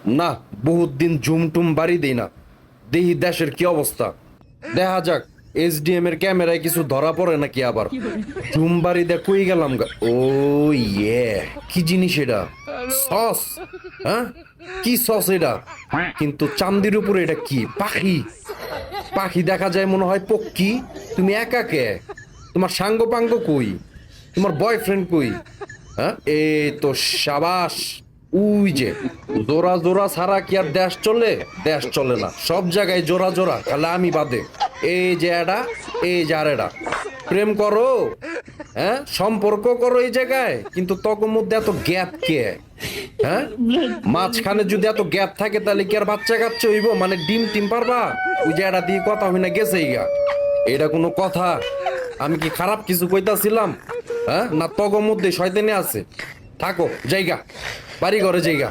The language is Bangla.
না, বহুত দিন ঝুমটুম বাড়ি দেই না, দেখি দেশের কি অবস্থা। দেখা যাক এসডিএম এর ক্যামেরায় কিছু ধরা পড়ে নাকি আবার। ঝুম বাড়ি দে কই গেলাম গা। ও ইয়ে, কি জিনিস এটা? সস? হ্যাঁ, কি সস এটা? কিন্তু চান্দির উপরে এটা কি পাখি? পাখি দেখা যায় মনে হয় পক্ষী। তুমি একা কে? তোমার সাঙ্গ পাঙ্গ কই? তোমার বয়ফ্রেন্ড কই? হ্যাঁ, এই তো সাবাস। উই যে জোড়া জোড়া ছাড়া কি আর দেশ চলে? দেশ চলে না, সব জায়গায় জোড়া জোড়া, তাহলে আমি বাদে। এই যে এডা, এই যে আর এডা প্রেম করো, হ্যাঁ সম্পর্ক করো এই জায়গায়, কিন্তু তখন মধ্যে এত গ্যাপ কে? হ্যাঁ, মাঝখানে যদি এত গ্যাপ থাকে তাহলে কি আর বাচ্চা কাচ্চা হইব? মানে ডিম টিম পারবা? ওই যে এটা দিয়ে কথা হই না গেছেই গা। এটা কোনো কথা? আমি কি খারাপ কিছু কইতাছিলাম? হ্যাঁ, না তগর মধ্যে শয়তানি আছে? থাকো জায়গা, বাড়ি ঘরে জায়গা।